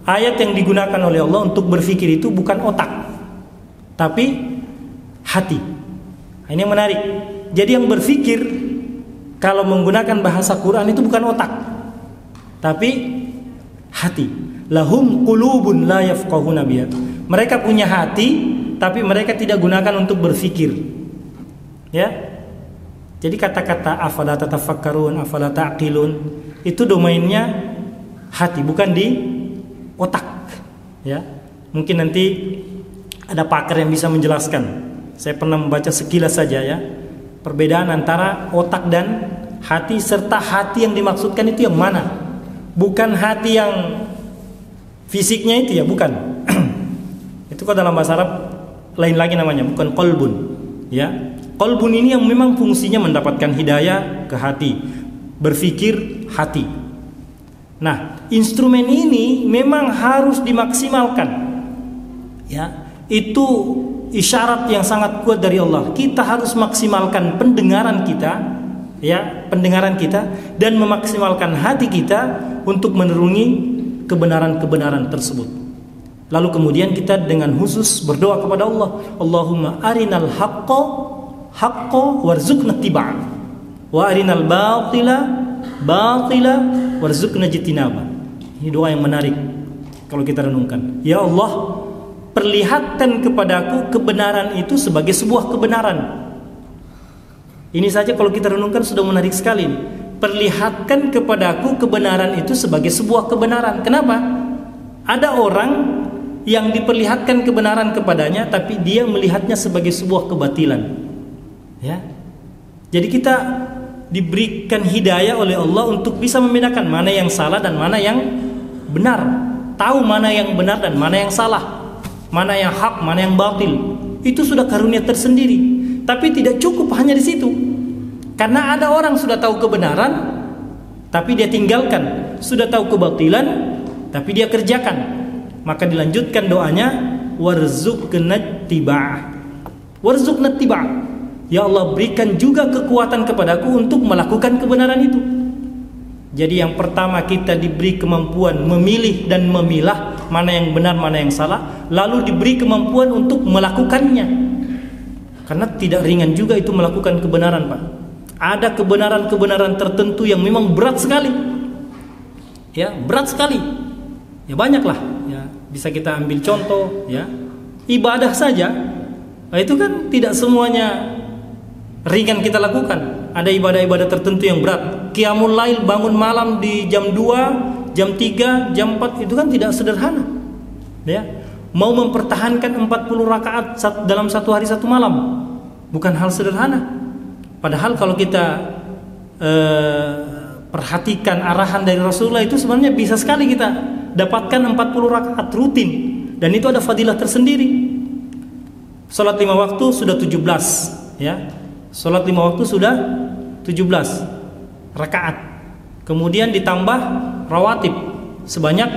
ayat yang digunakan oleh Allah untuk berfikir itu bukan otak, tapi hati. Ini yang menarik. Jadi yang berfikir kalau menggunakan bahasa Quran itu bukan otak, tapi hati. Lahum qulubun la yafqahuna biha. Mereka punya hati, tapi mereka tidak gunakan untuk berfikir. Ya. Jadi kata-kata afala tatafakkarun, afala taqilun itu domainnya hati, bukan di otak. Ya, mungkin nanti ada pakar yang bisa menjelaskan. Saya pernah membaca sekilas saja ya, perbedaan antara otak dan hati, serta hati yang dimaksudkan itu yang mana. Bukan hati yang fisiknya itu ya, bukan. Itu kalau dalam bahasa Arab lain lagi namanya, bukan qalbun. Ya, qalbun ini yang memang fungsinya mendapatkan hidayah ke hati, berpikir hati. Nah, instrumen ini memang harus dimaksimalkan. Ya, itu isyarat yang sangat kuat dari Allah. Kita harus maksimalkan pendengaran kita, ya, pendengaran kita, dan memaksimalkan hati kita untuk menerungi kebenaran-kebenaran tersebut. Lalu kemudian kita dengan khusus berdoa kepada Allah, Allahumma arinal haqqa warzuqna ittiba'ah, wa arinal batila warzuqna ijtinabah. Ini doa yang menarik kalau kita renungkan. Ya Allah, perlihatkan kepadaku kebenaran itu sebagai sebuah kebenaran. Ini saja kalau kita renungkan sudah menarik sekali. Perlihatkan kepadaku kebenaran itu sebagai sebuah kebenaran. Kenapa? Ada orang yang diperlihatkan kebenaran kepadanya, tapi dia melihatnya sebagai sebuah kebatilan. Ya, jadi kita diberikan hidayah oleh Allah untuk bisa membedakan mana yang salah dan mana yang benar, tahu mana yang benar dan mana yang salah, mana yang hak, mana yang batil. Itu sudah karunia tersendiri. Tapi tidak cukup hanya di situ. Karena ada orang sudah tahu kebenaran tapi dia tinggalkan, sudah tahu kebatilan tapi dia kerjakan. Maka dilanjutkan doanya, warzuqna ittiba'ah. Warzuqna ittiba'ah. Ya Allah, berikan juga kekuatan kepadaku untuk melakukan kebenaran itu. Jadi yang pertama, kita diberi kemampuan memilih dan memilah mana yang benar, mana yang salah, lalu diberi kemampuan untuk melakukannya. Karena tidak ringan juga itu melakukan kebenaran, Pak. Ada kebenaran-kebenaran tertentu yang memang berat sekali. Ya, berat sekali. Ya banyaklah, ya. Bisa kita ambil contoh, ya. Ibadah saja, nah itu kan tidak semuanya ringan kita lakukan. Ada ibadah-ibadah tertentu yang berat. Qiyamul lail, bangun malam di jam 2, jam 3, jam 4, itu kan tidak sederhana. Ya. Mau mempertahankan 40 rakaat dalam satu hari satu malam, bukan hal sederhana. Padahal kalau kita perhatikan arahan dari Rasulullah, itu sebenarnya bisa sekali kita dapatkan 40 rakaat rutin, dan itu ada fadilah tersendiri. Salat 5 waktu sudah 17, ya. Salat 5 waktu sudah 17 rakaat. Kemudian ditambah rawatib sebanyak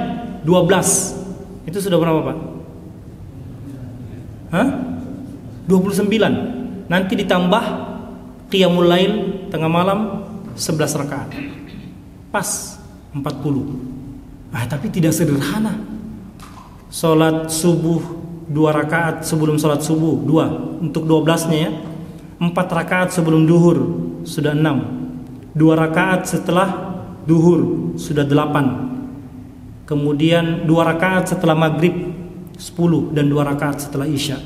12. Itu sudah berapa, Pak? 29. Nanti ditambah qiyamul lail tengah malam 11 rakaat. Pas 40. Tapi tidak sederhana. Salat subuh 2 rakaat sebelum salat subuh, 2 untuk 12-nya ya. 4 rakaat sebelum duhur sudah 6. 2 rakaat setelah duhur sudah 8. Kemudian 2 rakaat setelah maghrib 10, dan 2 rakaat setelah isya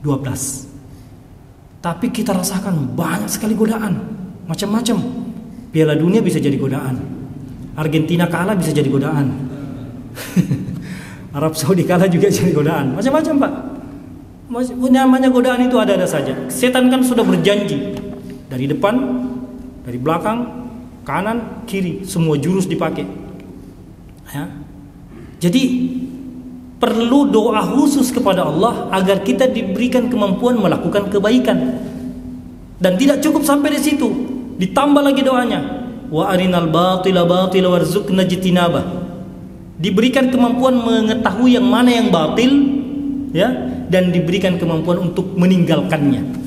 12. Tapi kita rasakan banyak sekali godaan, macam-macam. Piala dunia bisa jadi godaan, Argentina kalah bisa jadi godaan, Arab Saudi kalah juga jadi godaan, macam-macam, Pak. Namanya godaan itu ada-ada saja. Setan kan sudah berjanji, dari depan, dari belakang, kanan, kiri, semua jurus dipakai. Ya. Jadi perlu doa khusus kepada Allah agar kita diberikan kemampuan melakukan kebaikan. Dan tidak cukup sampai di situ, ditambah lagi doanya, wa arinal batila warzuqna ijtinabah. Diberikan kemampuan mengetahui yang mana yang batil, ya, dan diberikan kemampuan untuk meninggalkannya.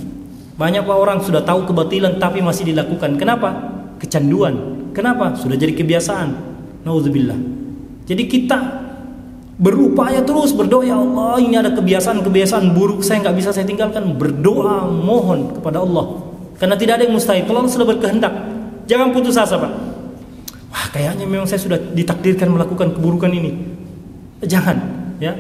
Banyak orang sudah tahu kebatilan tapi masih dilakukan. Kenapa? Kecanduan. Kenapa? Sudah jadi kebiasaan. Nauzubillah. Jadi kita berupaya terus berdoa, ya Allah, ini ada kebiasaan-kebiasaan buruk saya nggak bisa saya tinggalkan. Berdoa, mohon kepada Allah, karena tidak ada yang mustahil. Kalau Allah sudah berkehendak, jangan putus asa, Pak. Wah, kayaknya memang saya sudah ditakdirkan melakukan keburukan ini. Jangan, ya.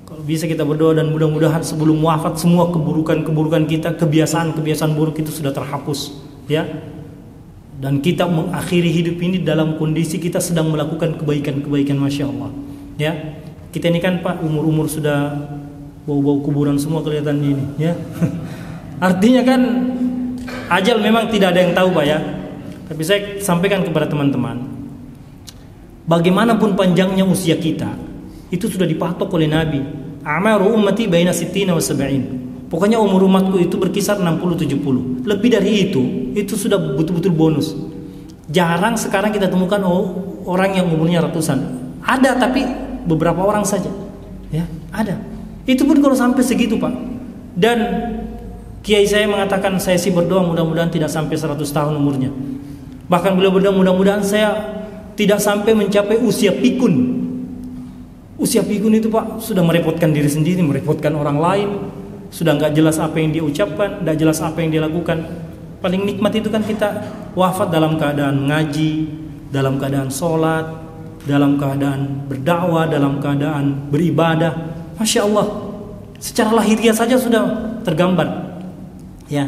Kalau bisa kita berdoa, dan mudah-mudahan sebelum wafat semua keburukan-keburukan kita, kebiasaan-kebiasaan buruk itu sudah terhapus, ya. Dan kita mengakhiri hidup ini dalam kondisi kita sedang melakukan kebaikan-kebaikan, Masya Allah. Ya, kita ini kan Pak umur-umur sudah bau-bau kuburan semua kelihatan ini, ya. Artinya kan ajal memang tidak ada yang tahu Pak ya. Tapi saya sampaikan kepada teman-teman, bagaimanapun panjangnya usia kita, itu sudah dipatok oleh Nabi. Amaru ummati baina sittina wa sab'in. Pokoknya umur umatku itu berkisar 60-70. Lebih dari itu sudah betul-betul bonus. Jarang sekarang kita temukan orang yang umurnya ratusan. Ada tapi beberapa orang saja. Ya, ada. Itu pun kalau sampai segitu Pak. Dan kiai saya mengatakan, saya sih berdoa mudah-mudahan tidak sampai 100 tahun umurnya. Bahkan beliau berdoa mudah-mudahan saya tidak sampai mencapai usia pikun. Usia pikun itu Pak sudah merepotkan diri sendiri, merepotkan orang lain. Sudah nggak jelas apa yang dia ucapkan, nggak jelas apa yang dia lakukan. Paling nikmat itu kan kita wafat dalam keadaan ngaji, dalam keadaan sholat, dalam keadaan berdakwah, dalam keadaan beribadah. Masya Allah, secara lahiriah saja sudah tergambar. Ya,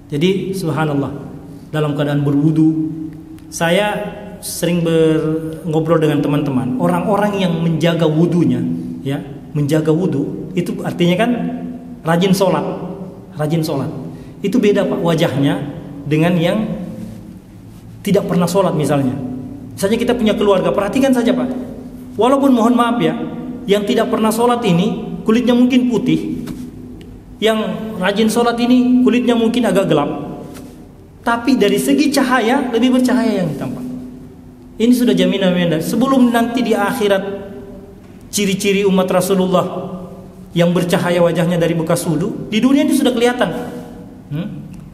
jadi subhanallah, dalam keadaan berwudu. Saya sering ngobrol dengan teman-teman, orang-orang yang menjaga wudunya, ya, menjaga wudu itu artinya kan rajin sholat. Itu beda Pak wajahnya dengan yang tidak pernah sholat misalnya. Misalnya kita punya keluarga, perhatikan saja Pak. Walaupun mohon maaf ya, yang tidak pernah sholat ini kulitnya mungkin putih, yang rajin sholat ini kulitnya mungkin agak gelap, tapi dari segi cahaya lebih bercahaya yang hitam Pak. Ini sudah jaminan sebelum nanti di akhirat ciri-ciri umat Rasulullah yang bercahaya wajahnya dari bekas wudu, di dunia itu sudah kelihatan.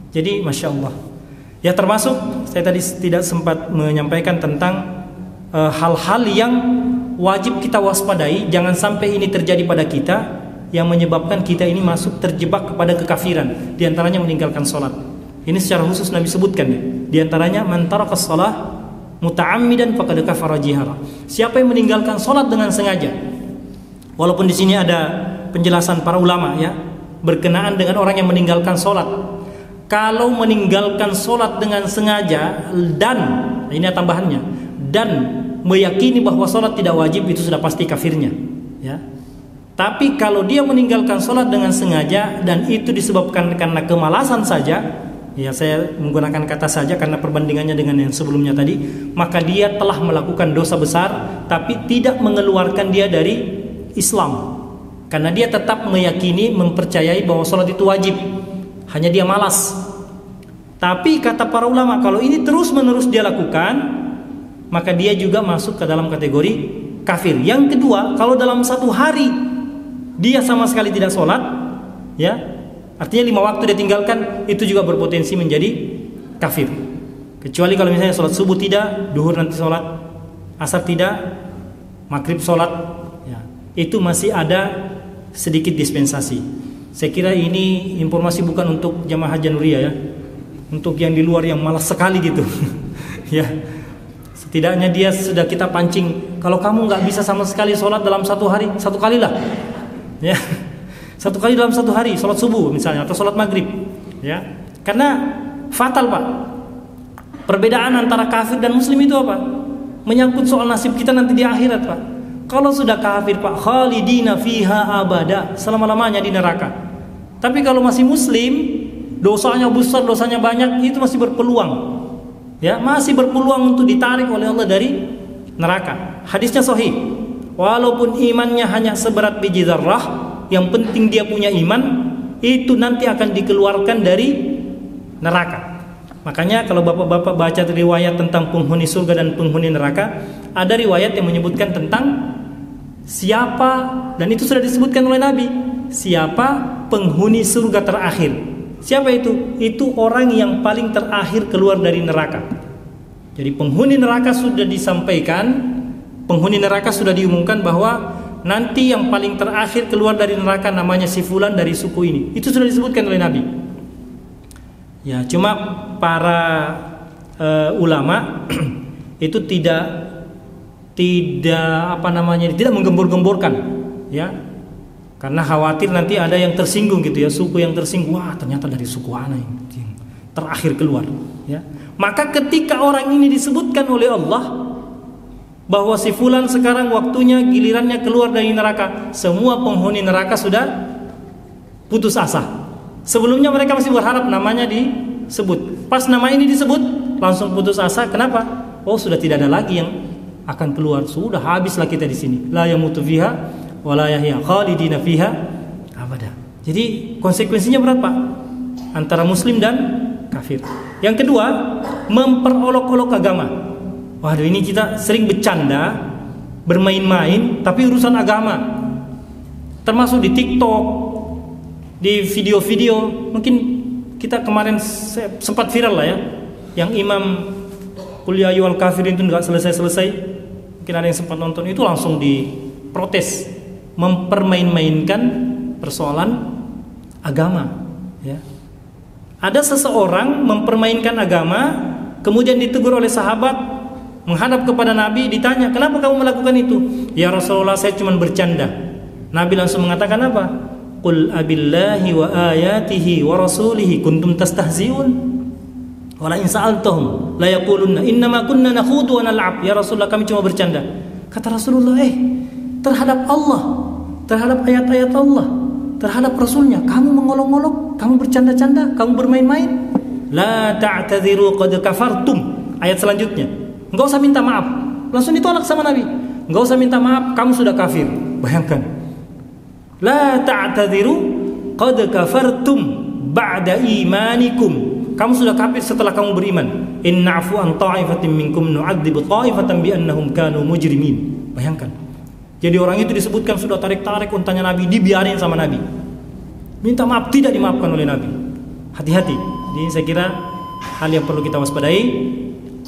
Jadi Masya Allah. Ya, termasuk saya tadi tidak sempat menyampaikan tentang hal-hal yang wajib kita waspadai, jangan sampai ini terjadi pada kita yang menyebabkan kita ini masuk terjebak kepada kekafiran. Di antaranya meninggalkan sholat. Ini secara khusus Nabi sebutkan ya. Di antaranya man tarakas shalah muta'ammidan faqad kafara jihara. Siapa yang meninggalkan sholat dengan sengaja. Walaupun di sini ada penjelasan para ulama ya berkenaan dengan orang yang meninggalkan sholat. Kalau meninggalkan sholat dengan sengaja dan ini tambahannya, dan meyakini bahwa sholat tidak wajib, itu sudah pasti kafirnya ya. Tapi kalau dia meninggalkan sholat dengan sengaja dan itu disebabkan karena kemalasan saja, ya saya menggunakan kata saja karena perbandingannya dengan yang sebelumnya tadi, maka dia telah melakukan dosa besar tapi tidak mengeluarkan dia dari Islam. Karena dia tetap meyakini, mempercayai bahwa sholat itu wajib, hanya dia malas. Tapi kata para ulama, kalau ini terus-menerus dia lakukan, maka dia juga masuk ke dalam kategori kafir. Yang kedua, kalau dalam satu hari dia sama sekali tidak sholat, ya, artinya 5 waktu dia tinggalkan, itu juga berpotensi menjadi kafir. Kecuali kalau misalnya sholat subuh tidak, duhur nanti sholat, asar tidak, maghrib sholat, ya, itu masih ada sedikit dispensasi. Saya kira ini informasi bukan untuk jamaah Haji Nuriyah ya, untuk yang di luar yang malas sekali gitu. Ya, setidaknya dia sudah kita pancing. Kalau kamu nggak bisa sama sekali sholat dalam satu hari, satu kali lah, ya, satu kali dalam satu hari, sholat subuh misalnya atau sholat maghrib, ya, karena fatal Pak. Perbedaan antara kafir dan muslim itu apa? Menyangkut soal nasib kita nanti di akhirat Pak. Kalau sudah kafir Pak, khalidina fiha abada, selama-lamanya di neraka. Tapi kalau masih muslim, dosanya besar, dosanya banyak, itu masih berpeluang. Ya, masih berpeluang untuk ditarik oleh Allah dari neraka. Hadisnya sahih. Walaupun imannya hanya seberat biji zarrah, yang penting dia punya iman, itu nanti akan dikeluarkan dari neraka. Makanya kalau bapak-bapak baca riwayat tentang penghuni surga dan penghuni neraka, ada riwayat yang menyebutkan tentang siapa, dan itu sudah disebutkan oleh Nabi, siapa penghuni surga terakhir. Siapa itu? Itu orang yang paling terakhir keluar dari neraka. Jadi penghuni neraka sudah disampaikan, penghuni neraka sudah diumumkan bahwa nanti yang paling terakhir keluar dari neraka namanya si fulan dari suku ini. Itu sudah disebutkan oleh Nabi. Ya, cuma para ulama itu tidak tidak menggembor-gemborkan, ya, karena khawatir nanti ada yang tersinggung gitu ya, suku yang tersinggung, wah ternyata dari suku ana yang terakhir keluar, ya. Maka ketika orang ini disebutkan oleh Allah bahwa si fulan sekarang waktunya gilirannya keluar dari neraka, semua penghuni neraka sudah putus asa. Sebelumnya mereka masih berharap namanya disebut. Pas nama ini disebut langsung putus asa. Kenapa? Oh, sudah tidak ada lagi yang akan keluar. Sudah habislah kita di sini. La yamutu fiha wa la yahya khalidina fiha abada. Jadi konsekuensinya berat, Pak, antara muslim dan kafir. Yang kedua, memperolok-olok agama. Waduh, ini kita sering bercanda, bermain-main, tapi urusan agama. Termasuk di TikTok, di video-video. Mungkin kita kemarin sempat viral lah ya, yang imam Qul ya ayyuhal kafirin itu enggak selesai-selesai. Mungkin ada yang sempat nonton, itu langsung diprotes, mempermain-mainkan persoalan agama, ya. Ada seseorang mempermainkan agama, kemudian ditegur oleh sahabat, menghadap kepada Nabi, ditanya, "Kenapa kamu melakukan itu?" "Ya Rasulullah, saya cuma bercanda." Nabi langsung mengatakan apa? "Qul abillahi wa ayatihi wa rasulihi kuntum tastahzi'un wa la in sa'altahum la yaqulunna innama kunna nakhudu wa nal'ab." Ya Rasulullah, kami cuma bercanda. Kata Rasulullah, terhadap Allah, terhadap ayat-ayat Allah, terhadap Rasulnya kamu mengolok-olok, kamu bercanda-canda, kamu bermain-main. La ta'tadhiru qad kafartum. Ayat selanjutnya, enggak usah minta maaf. Langsung ditolak sama Nabi. Enggak usah minta maaf, kamu sudah kafir. Bayangkan. La ta'tadhiru qad kafartum ba'da imanikum. Kamu sudah kafir setelah kamu beriman. In na'fu an ta'ifatin minkum nu'adzibu ta'ifatan bi annahum kanu mujrimin. Bayangkan. Jadi orang itu disebutkan sudah tarik-tarik untanya Nabi, dibiarin sama Nabi. Minta maaf, tidak dimaafkan oleh Nabi. Hati-hati. Jadi saya kira hal yang perlu kita waspadai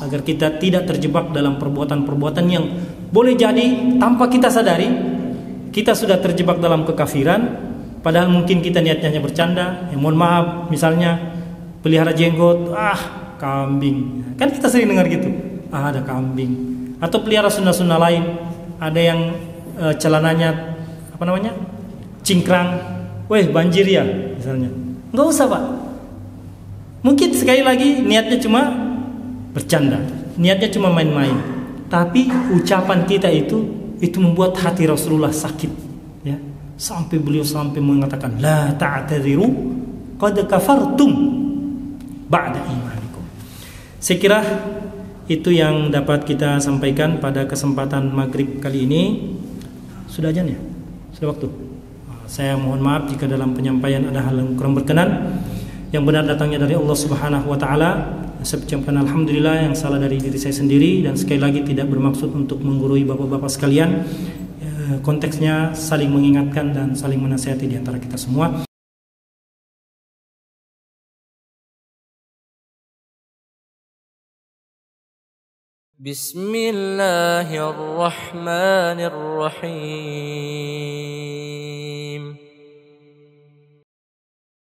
agar kita tidak terjebak dalam perbuatan-perbuatan yang boleh jadi tanpa kita sadari kita sudah terjebak dalam kekafiran, padahal mungkin kita niatnya hanya bercanda. Mohon maaf, misalnya pelihara jenggot, kambing. Kan kita sering dengar gitu. Ada kambing. Atau pelihara sunnah-sunnah lain, ada yang celananya cingkrang, banjir ya misalnya. Nggak usah, Pak. Mungkin sekali lagi niatnya cuma bercanda, niatnya cuma main-main, tapi ucapan kita itu membuat hati Rasulullah sakit, ya, sampai beliau mengatakan la ta'tadiru qad kafartum ba'da imanikum. Saya kira itu yang dapat kita sampaikan pada kesempatan maghrib kali ini. Sudah ajan ya? Sudah waktu. Saya mohon maaf jika dalam penyampaian ada hal yang kurang berkenan. Yang benar datangnya dari Allah Subhanahu wa taala. Saya ucapkan alhamdulillah, yang salah dari diri saya sendiri, dan sekali lagi tidak bermaksud untuk menggurui bapak-bapak sekalian. Konteksnya saling mengingatkan dan saling menasihati di antara kita semua. Bismillahirrahmanirrahim.